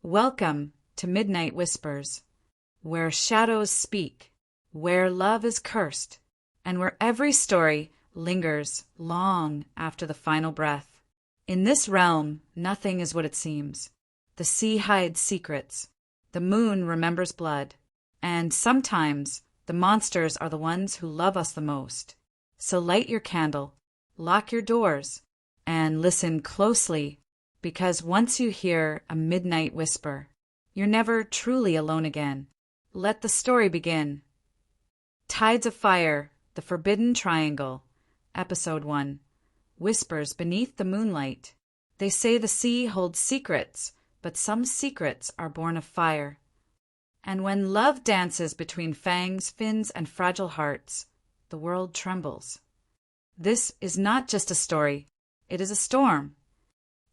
Welcome to Midnight Whispers, where shadows speak, where love is cursed, and where every story lingers long after the final breath. In this realm, nothing is what it seems. The sea hides secrets, the moon remembers blood, and sometimes the monsters are the ones who love us the most. So light your candle, lock your doors, and listen closely, because once you hear a midnight whisper, you're never truly alone again. Let the story begin. Tides of Fire, The Forbidden Triangle, Episode 1. Whispers beneath the moonlight. They say the sea holds secrets, but some secrets are born of fire. And when love dances between fangs, fins, and fragile hearts, the world trembles. This is not just a story, it is a storm.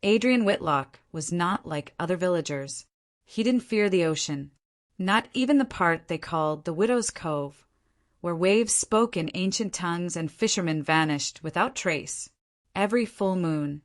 Adrien Whitlock was not like other villagers. He didn't fear the ocean, not even the part they called the Widow's Cove, where waves spoke in ancient tongues and fishermen vanished without trace. Every full moon,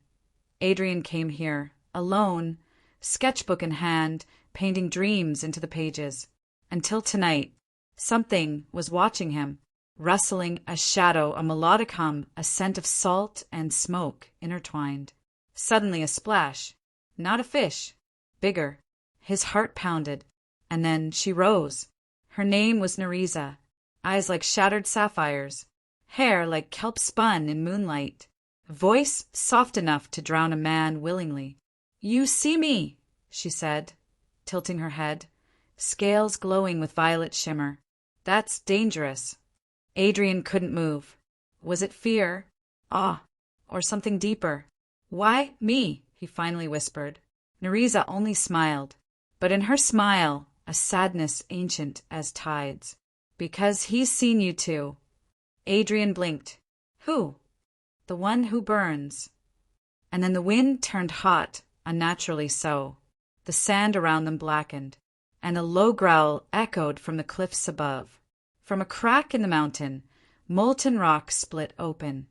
Adrien came here, alone, sketchbook in hand, painting dreams into the pages. Until tonight, something was watching him, rustling a shadow, a melodic hum, a scent of salt and smoke intertwined. Suddenly a splash, not a fish, bigger. His heart pounded, and then she rose. Her name was Nerisa, eyes like shattered sapphires, hair like kelp spun in moonlight, voice soft enough to drown a man willingly. "You see me," she said, tilting her head, scales glowing with violet shimmer. "That's dangerous." Adrien couldn't move. Was it fear, awe, or something deeper? "Why me?" he finally whispered. Nerisa only smiled, but in her smile a sadness ancient as tides. "Because he's seen you too." Adrien blinked. "Who?" "The one who burns." And then the wind turned hot, unnaturally so. The sand around them blackened, and a low growl echoed from the cliffs above. From a crack in the mountain, molten rock split open,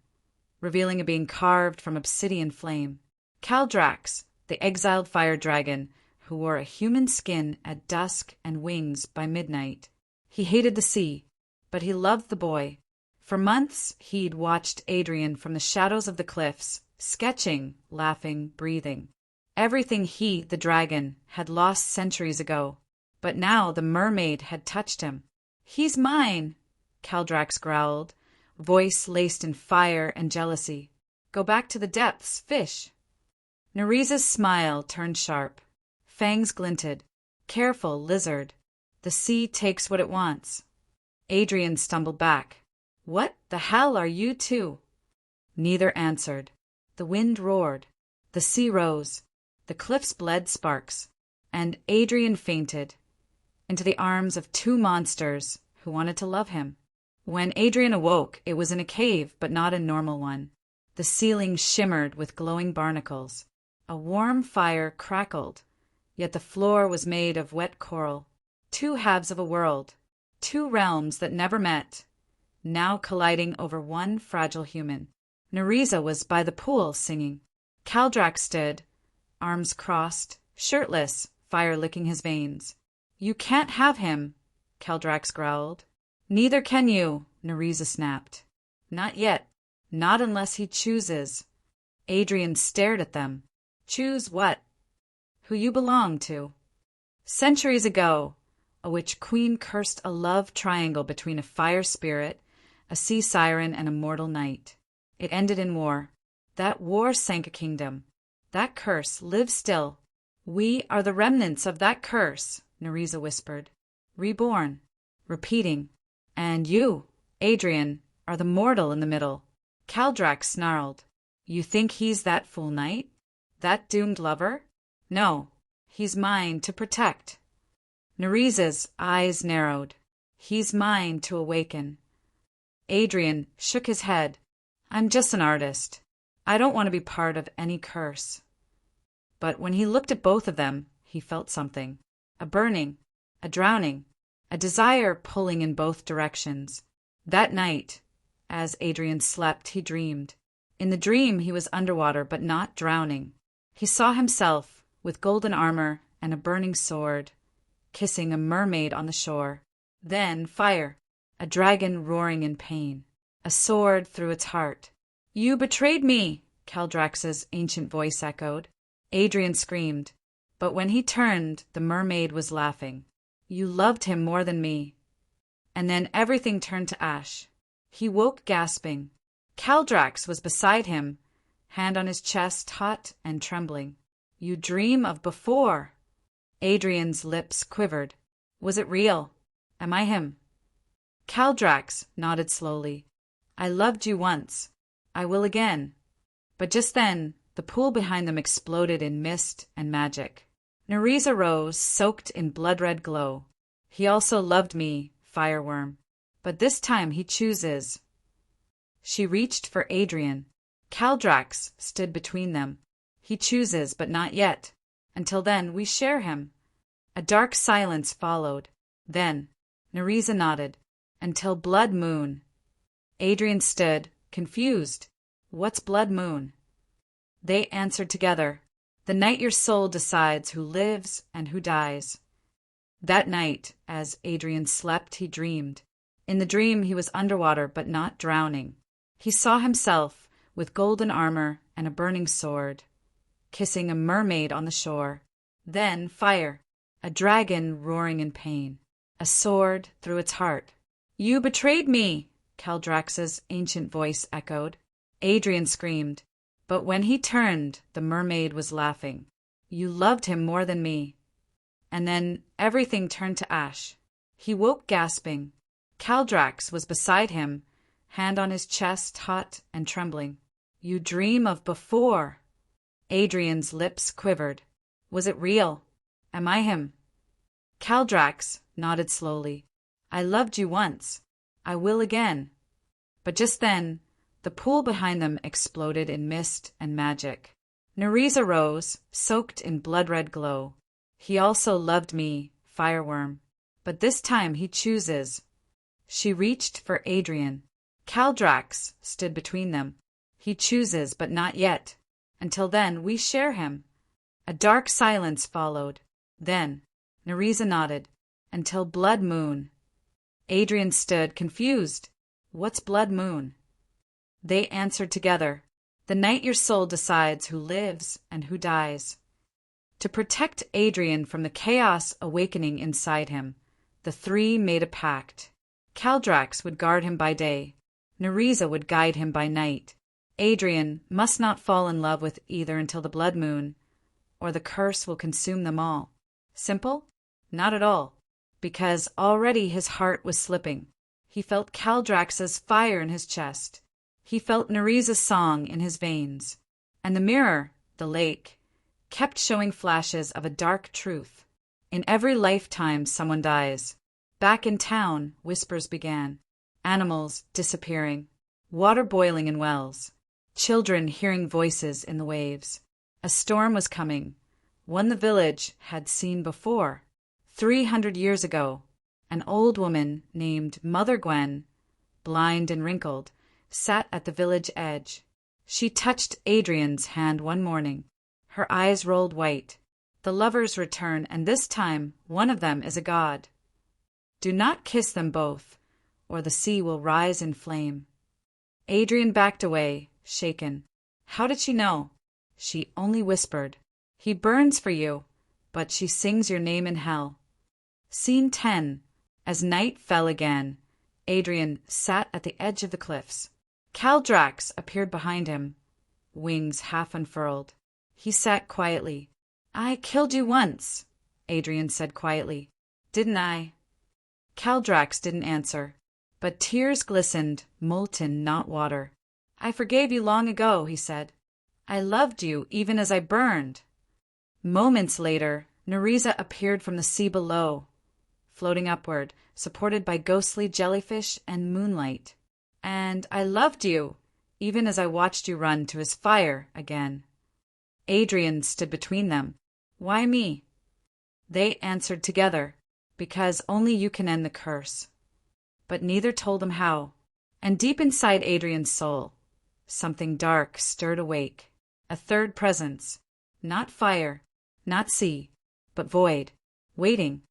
revealing a being carved from obsidian flame. KalDrax, the exiled fire dragon, who wore a human skin at dusk and wings by midnight. He hated the sea, but he loved the boy. For months he'd watched Adrien from the shadows of the cliffs, sketching, laughing, breathing. Everything he, the dragon, had lost centuries ago. But now the mermaid had touched him. "He's mine," KalDrax growled, voice laced in fire and jealousy. "Go back to the depths, fish." Nerisa's smile turned sharp. Fangs glinted. "Careful, lizard. The sea takes what it wants." Adrien stumbled back. "What the hell are you two?" Neither answered. The wind roared. The sea rose. The cliffs bled sparks. And Adrien fainted into the arms of two monsters who wanted to love him. When Adrien awoke, it was in a cave, but not a normal one. The ceiling shimmered with glowing barnacles. A warm fire crackled, yet the floor was made of wet coral. Two halves of a world, two realms that never met, now colliding over one fragile human. Nerisa was by the pool singing. KalDrax stood, arms crossed, shirtless, fire licking his veins. "You can't have him," KalDrax growled. "Neither can you," Nerisa snapped. "Not yet. Not unless he chooses." Adrien stared at them. "Choose what?" "Who you belong to." Centuries ago, a witch queen cursed a love triangle between a fire spirit, a sea siren, and a mortal knight. It ended in war. That war sank a kingdom. That curse lives still. "We are the remnants of that curse," Nerisa whispered. "Reborn." Repeating. "And you, Adrien, are the mortal in the middle." KalDrax snarled. "You think he's that fool knight? That doomed lover? No, he's mine to protect." Nerisa's eyes narrowed. "He's mine to awaken." Adrien shook his head. "I'm just an artist. I don't want to be part of any curse." But when he looked at both of them, he felt something. A burning, a drowning, a desire pulling in both directions. That night, as Adrien slept, he dreamed. In the dream he was underwater, but not drowning. He saw himself, with golden armor and a burning sword, kissing a mermaid on the shore. Then fire, a dragon roaring in pain, a sword through its heart. "You betrayed me," KalDrax's ancient voice echoed. Adrien screamed, but when he turned, the mermaid was laughing. "You loved him more than me." And then everything turned to ash. He woke gasping. KalDrax was beside him, hand on his chest, hot and trembling. "You dream of before." Adrien's lips quivered. "Was it real? Am I him?" KalDrax nodded slowly. "I loved you once. I will again." But just then, the pool behind them exploded in mist and magic. Nerisa rose, soaked in blood-red glow. "He also loved me, fireworm. But this time he chooses." She reached for Adrien. KalDrax stood between them. "He chooses, but not yet. Until then, we share him." A dark silence followed. Then, Nerisa nodded. "Until blood moon." Adrien stood, confused. "What's blood moon?" They answered together. "The night your soul decides who lives and who dies." That night, as Adrien slept, he dreamed. In the dream, he was underwater but not drowning. He saw himself, with golden armor and a burning sword, kissing a mermaid on the shore. Then fire, a dragon roaring in pain, a sword through its heart. "You betrayed me," KalDrax's ancient voice echoed. Adrien screamed, but when he turned, the mermaid was laughing. "You loved him more than me." And then everything turned to ash. He woke gasping. KalDrax was beside him, hand on his chest, hot and trembling. "You dream of before." Adrien's lips quivered. "Was it real? Am I him?" KalDrax nodded slowly. "I loved you once. I will again." But just then, the pool behind them exploded in mist and magic. Nerisa rose, soaked in blood-red glow. "He also loved me, fireworm. But this time he chooses." She reached for Adrien. KalDrax stood between them. "He chooses, but not yet. Until then, we share him." A dark silence followed. Then, Nerisa nodded. "Until blood moon." Adrien stood, confused. "What's blood moon?" They answered together. "The night your soul decides who lives and who dies." To protect Adrien from the chaos awakening inside him, the three made a pact. KalDrax would guard him by day. Nerisa would guide him by night. Adrien must not fall in love with either until the blood moon, or the curse will consume them all. Simple? Not at all, because already his heart was slipping. He felt KalDrax's fire in his chest. He felt Nerisa's song in his veins. And the mirror, the lake, kept showing flashes of a dark truth. In every lifetime someone dies. Back in town, whispers began. Animals disappearing. Water boiling in wells. Children hearing voices in the waves. A storm was coming, one the village had seen before. 300 years ago, an old woman named Mother Gwen, blind and wrinkled, sat at the village edge. She touched Adrien's hand one morning. Her eyes rolled white. The lovers return, and this time one of them is a god. Do not kiss them both, or the sea will rise in flame. Adrien backed away, shaken. How did she know? She only whispered, "He burns for you, but she sings your name in hell." Scene 10. As night fell again, Adrien sat at the edge of the cliffs. KalDrax appeared behind him, wings half unfurled. He sat quietly. "I killed you once," Adrien said quietly. "Didn't I?" KalDrax didn't answer, but tears glistened, molten, not water. "I forgave you long ago," he said. "I loved you even as I burned." Moments later, Nerisa appeared from the sea below, floating upward, supported by ghostly jellyfish and moonlight. "And I loved you, even as I watched you run to his fire again." Adrien stood between them. "Why me?" They answered together, "Because only you can end the curse." But neither told them how. And deep inside Adrien's soul, something dark stirred awake. A third presence. Not fire, not sea, but void, waiting,